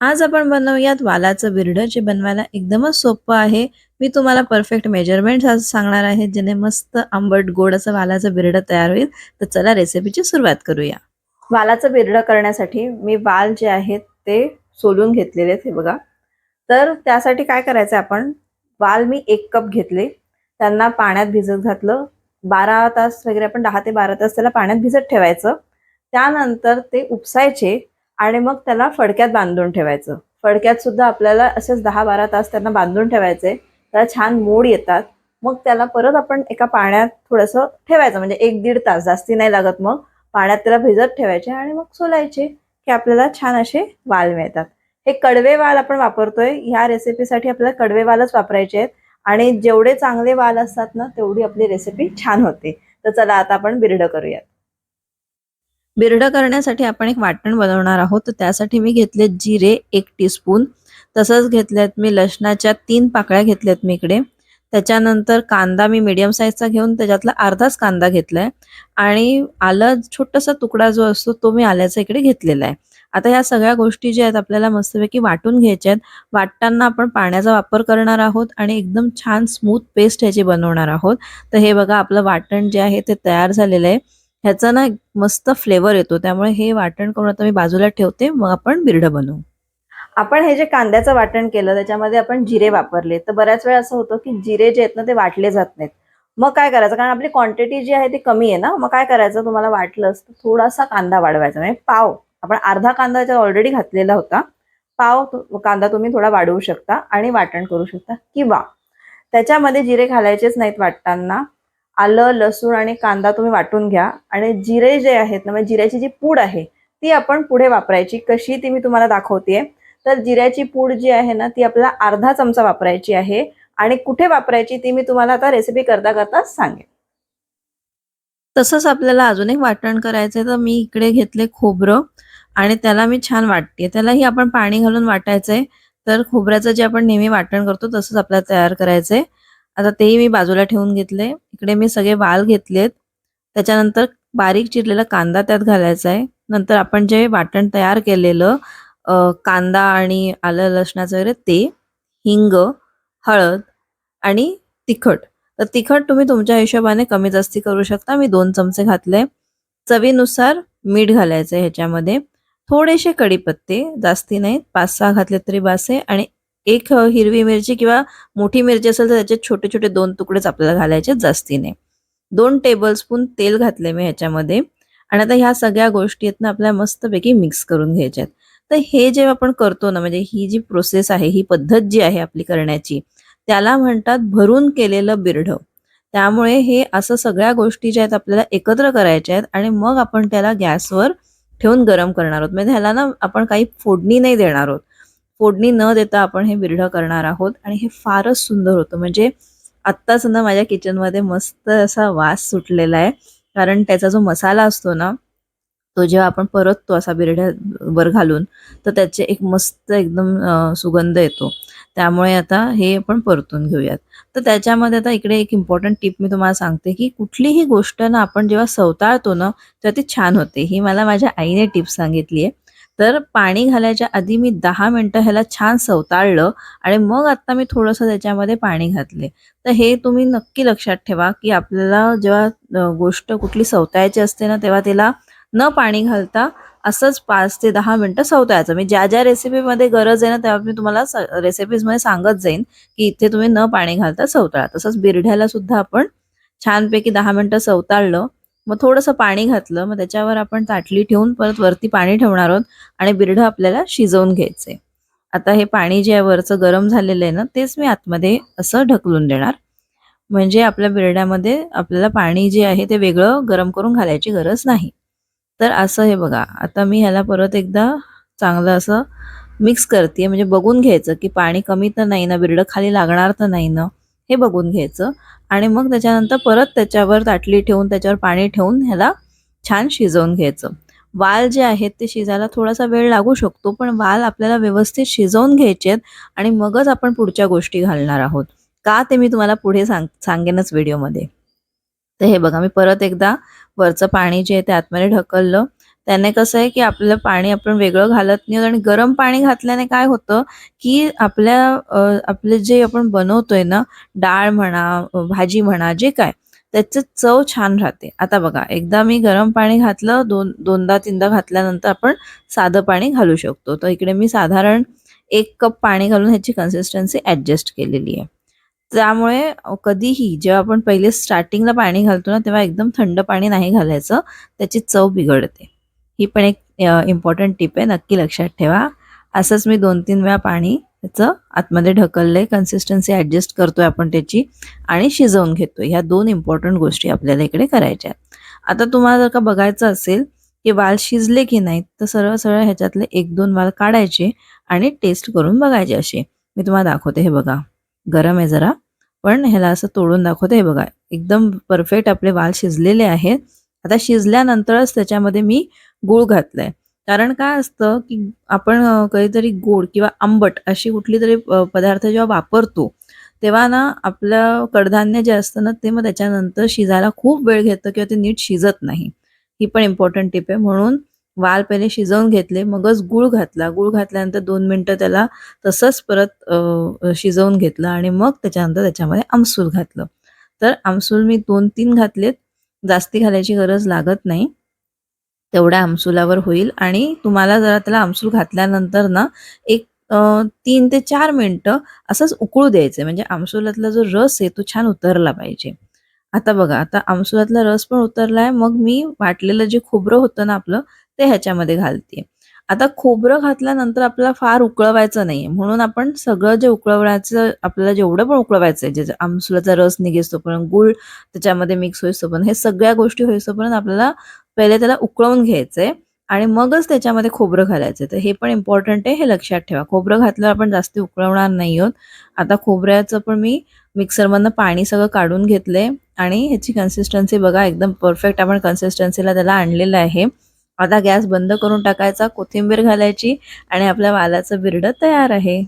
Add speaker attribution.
Speaker 1: आज आपण बनवूयात वालाचं बिरडं, जे बनवायला एकदमच सोपं आहे. मी तुम्हाला परफेक्ट मेजरमेंट्स आज सांगणार आहे, जेणे मस्त आंबट गोड असं वालाचं बिरडं तयार होईल. तर चला रेसिपीची सुरुवात करूया. वालाचं बिरडं करण्यासाठी मी वाल जे आहेत ते सोलून घेतलेले आहेत, हे बघा. तर त्यासाठी काय करायचं, आपण वाल मी 1 कप घेतले, त्यांना पाण्यात भिजत घातलं. 12 तास वगैरे, आपण 10 ते 12 तास त्याला पाण्यात भिजत ठेवायचं. त्यानंतर ते उपसायचे आणि मग त्याला फडक्यात बांधून ठेवायचं. फडक्यात सुद्धा आपल्याला असेच 10-12 तास त्यांना बांधून ठेवायचे. त्याला छान मोड येतात. मग त्याला परत आपण एका पाण्यात थोडंसं ठेवायचं, म्हणजे 1-1.5 तास, जास्ती नाही लागत. मग पाण्यात त्याला भिजत ठेवायचे आणि मग सोलायचे, की आपल्याला छान असे वाल मिळतात. हे कडवे वाल आपण वापरतोय. ह्या रेसिपीसाठी आपल्याला कडवे वालच वापरायचे आहेत आणि जेवढे चांगले वाल असतात ना, तेवढी आपली रेसिपी छान होते. तर चला आता आपण बिरडं करूयात. बिरडं करण्यासाठी आपण एक वाटण बनवणार आहोत. तर त्यासाठी मी घेतले जिरे 1 टीस्पून, तसंच घेतल्यात मी लसणाच्या 3 पाकळ्या घेतल्यात मी इकडे. त्याच्यानंतर कांदा मी मीडियम साईजचा घेऊन त्याच्यातला अर्धाच कांदा घेतलाय आणि आलं छोटासा तुकडा जो असतो तो मी आल्याचा इकडे घेतलेला आहे. आता ह्या सगळ्या गोष्टी ज्या आहेत आपल्याला मस्तपैकी वाटून घ्यायच्या आहेत. वाटताना आपण पाण्याचा वापर करणार आहोत आणि एकदम छान स्मूथ पेस्ट ह्याची बनवणार आहोत. तर हे बघा, आपलं वाटण जे आहे ते तयार झालेलं आहे. ह्याचा ना मस्त फ्लेवर येतो, त्यामुळे हे वाटण करून आता मी बाजूला ठेवते. मग आपण बिरडं बनवू. आपण हे जे कांद्याचं वाटण केलं त्याच्यामध्ये आपण जिरे वापरले, तर बऱ्याच वेळा असं होतं की जिरे जे आहेत ना ते वाटले जात नाहीत. मग काय करायचं, कारण आपली क्वांटिटी जी आहे ती कमी आहे ना, मग काय करायचं, तुम्हाला वाटलंच तर थोडासा कांदा वाढवायचा, म्हणजे पाव. आपण अर्धा कांदा त्याच्यात ऑलरेडी घातलेला होता. पाव कांदा तुम्ही थोडा वाढवू शकता आणि वाटण करू शकता, किंवा त्याच्यामध्ये जिरे घालायचेच नाहीत वाटताना. आलं, लसूण आणि कांदा तुम्ही वाटून घ्या आणि जिरे जे आहेत ना, म्हणजे जिऱ्याची जी पूड आहे ती आपण पुढे वापरायची. कशी ती मी तुम्हाला दाखवतेय. तर जिऱ्याची पूड जी आहे ना, ती आपल्याला अर्धा चमचा वापरायची आहे आणि कुठे वापरायची ती मी तुम्हाला आता रेसिपी करता करता सांगेन. तसंच आपल्याला अजून एक वाटण करायचंय, तर मी इकडे घेतले खोबरं आणि त्याला मी छान वाटते. त्यालाही आपण पाणी घालून वाटायचंय. तर खोबऱ्याचं जे आपण नेहमी वाटण करतो तसंच आपल्याला तयार करायचंय. आता तेही मी बाजूला ठेवून घेतले. इकडे मी सगळे वाल घेतलेत. त्याच्यानंतर बारीक चिरलेला कांदा त्यात घालायचा आहे. नंतर आपण जे वाटण तयार केलेलं, कांदा आणि आलं लसणाचं वगैरे ते, हिंग, हळद आणि तिखट. तर तिखट तुम्ही तुमच्या हिशोबाने कमी जास्ती करू शकता. मी 2 चमचे घातले. चवीनुसार मीठ घालायचं ह्याच्यामध्ये. थोडेसे कढीपत्ते, जास्ती नाहीत, 5-6 घातले तरी बास आहे. आणि एक हिरवी मिरची किंवा मोठी मिरची असेल तर त्याचे छोटे-छोटे 2 तुकडेच आपल्याला घालायचे, जास्ती नाही. 2 टेबलस्पून तेल घातले मी ह्याच्यामध्ये आणि आता ह्या सगळ्या गोष्टी आहेत ना आपल्याला मस्तपैकी मिक्स करून घ्यायच्या आहेत. तर हे जेव्हा आपण करतो ना, म्हणजे ही जी प्रोसेस आहे, ही पद्धत जी आहे आपली करण्याची, त्याला म्हणतात भरून केलेलं बिरडं. त्यामुळे हे असं सगळ्या गोष्टी ज्या आहेत आपल्याला एकत्र करायच्या आहेत आणि मग आपण त्याला गॅसवर ठेवून गरम करणार आहोत. म्हणजे ह्याला ना आपण काही फोडणी नाही देणार आहोत. फोडणी न देता आपण हे बिरडं करणार आहोत आणि हे फारच सुंदर होतं. म्हणजे आत्ताच ना माझ्या किचनमध्ये मस्त असा वास सुटलेला आहे. कारण त्याचा जो मसाला असतो ना, तो जेव्हा आपण परततो असा बिरड्यावर घालून, तर त्याचे एक मस्त एकदम सुगंध येतो. त्यामुळे आता हे आपण परतून घेऊयात. तर त्याच्यामध्ये आता इकडे एक इम्पॉर्टंट टिप मी तुम्हाला सांगते, की कुठलीही गोष्ट ना आपण जेव्हा सवताळतो ना, तेव्हा ती छान होते. ही मला माझ्या आईने टिप सांगितली आहे. तर पाणी घालायच्या आधी मी 10 मिनिटं ह्याला छान सवताळलं आणि मग आता मी थोडंसं त्याच्यामध्ये पाणी घातले. तर हे तुम्ही नक्की लक्षात ठेवा, की आपल्याला जेव्हा गोष्ट कुठली सवतायची असते ना, तेव्हा तिला न पाणी घालता असंच 5 ते 10 मिनिटं सवतायचं. मी ज्या-ज्या रेसिपीमध्ये गरज आहे ना, तेव्हा मी तुम्हाला रेसिपीजमध्ये सांगत जाईन, की इथे तुम्ही न पाणी घालता सवताळा. तसंच बिरढ्याला सुद्धा आपण छानपैकी 10 मिनिटं सवताळलं, मग थोडंसं पाणी घातलं, मग त्याच्यावर आपण ताटली ठेवून परत वरती पाणी ठेवणार आहोत आणि बिरढं आपल्याला शिजवून घ्यायचंय. आता हे पाणी जे आहे वरचं गरम झालेलं आहे ना, तेच मी आतमध्ये असं ढकलून देणार. म्हणजे आपल्या बिरड्यामध्ये आपल्याला पाणी जे आहे ते वेगळं गरम करून घालायची गरज नाही. तर असं हे बघा, आता मी ह्याला परत एकदा चांगलं असं मिक्स करते, म्हणजे बघून घ्यायचं की पाणी कमी तर नाही ना, बिरडं खाली लागणार तर नाही ना, हे बघून घ्यायचं. आणि मग त्याच्यानंतर परत त्याच्यावर ताटली ठेवून त्याच्यावर पाणी ठेवून ह्याला छान शिजवून घ्यायचं. वाल जे आहेत ते शिजायला थोडासा वेळ लागू शकतो, पण वाल आपल्याला व्यवस्थित शिजवून घ्यायचे आहेत आणि मगच आपण पुढच्या गोष्टी घालणार आहोत. का ते मी तुम्हाला पुढे सांगेनच व्हिडिओमध्ये. तर हे बघा, मी परत एकदा वरचं पाणी जे आहे ते आतमध्ये ढकललं. त्याने कसं आहे की आपलं पाणी आपण वेगळं घालत नाही आणि गरम पाणी घातल्याने काय होतं की आपले जे आपण बनवतोय ना, डाळ म्हणा, भाजी म्हणा, जे काय त्याची चव छान राहते. आता बघा, एकदा मी गरम पाणी घातलं, दोनदा तीनदा घातल्यानंतर आपण साधं पाणी घालू शकतो. तर इकडे मी साधारण 1 कप पाणी घालून ह्याची कन्सिस्टन्सी ॲडजस्ट केलेली आहे. त्यामुळे कधीही जेव्हा आपण पहिले स्टार्टिंगला पाणी घालतो ना, तेव्हा एकदम थंड पाणी नाही घालायचं. त्याची चव बिघडते. ही पण एक इम्पॉर्टंट टिप आहे, नक्की लक्षात ठेवा. असंच मी 2-3 वेळा पाणी त्याचं आतमध्ये ढकललंय, कन्सिस्टन्सी ॲडजस्ट करतोय आपण त्याची आणि शिजवून घेतोय. ह्या 2 इम्पॉर्टंट गोष्टी आपल्याला इकडे करायच्या आहेत. आता तुम्हाला जर का बघायचं असेल, की वाल शिजले की नाहीत, तर सरळ-सरळ ह्याच्यातले 1-2 वाल काढायचे आणि टेस्ट करून बघायचे असे. मी तुम्हाला दाखवते, हे बघा. गरम आहे जरा, पण ह्याला असं तोडून दाखवते, हे बघा. एकदम परफेक्ट आपले वाल शिजलेले आहेत. आता शिजल्यानंतरच त्याच्यामध्ये मी गूळ घातलाय. कारण काय असतं, की आपण कधीतरी गोड किंवा आंबट अशी कुठलीतरी पदार्थ जेव्हा वापरतो, तेव्हा ना आपलं कडधान्य जे असतं ना, ते मग त्याच्यानंतर शिजायला खूप वेळ घेतं किंवा ते नीट शिजत नाही. ही पण इम्पॉर्टंट टिप आहे. म्हणून वाल पहिले शिजवून घेतले, मगच गूळ घातला. गूळ घातल्यानंतर 2 मिनिटं त्याला तसंच परत शिजवून घेतलं आणि मग त्याच्यानंतर त्याच्यामध्ये आमसूल घातलं. तर आमसूल मी 2-3 घातलेत. जास्ती घालायची गरज लागत नाही. तेवढ्या आमसुलावर होईल आणि तुम्हाला जरा त्याला आमसूल घातल्यानंतर ना एक 3 ते 4 मिनिटं असंच उकळू द्यायचं. म्हणजे आमसुलातला जो रस आहे तो छान उतरला पाहिजे. आता बघा, आता आमसुलातला रस पण उतरलाय. मग मी वाटलेलं जे खोबरं होतं ना आपलं, ते ह्याच्यामध्ये घालतेय. आता खोबरं घातल्यानंतर आपल्याला फार उकळवायचं नाहीये. म्हणून आपण सगळं जे उकळवण्याचं आपल्याला जेवढं पण उकळवायचंय, जे आमसुलाचा रस निघेस्तोपर्यंत, गूळ त्याच्यामध्ये मिक्स होईस्तोपर्यंत, हे सगळ्या गोष्टी होईस्तोपर्यंत आपल्याला पहिले त्याला उकळवून घ्यायचंय आणि मगच त्याच्यामध्ये खोबरं घालायचं. तर हे पण इम्पॉर्टंट आहे, हे लक्षात ठेवा. खोबरं घातल्यावर आपण जास्ती उकळवणार नाही आहोत. आता खोबऱ्याचं पण मी मिक्सरमधनं पाणी सगळं काढून घेतलंय आणि ह्याची कन्सिस्टन्सी बघा, एकदम परफेक्ट आपण कन्सिस्टन्सीला त्याला आणलेलं आहे. आता गॅस बंद करून टाकायचा, कोथिंबीर घालायची आणि आपल्या वालाचं बिरडं तयार आहे.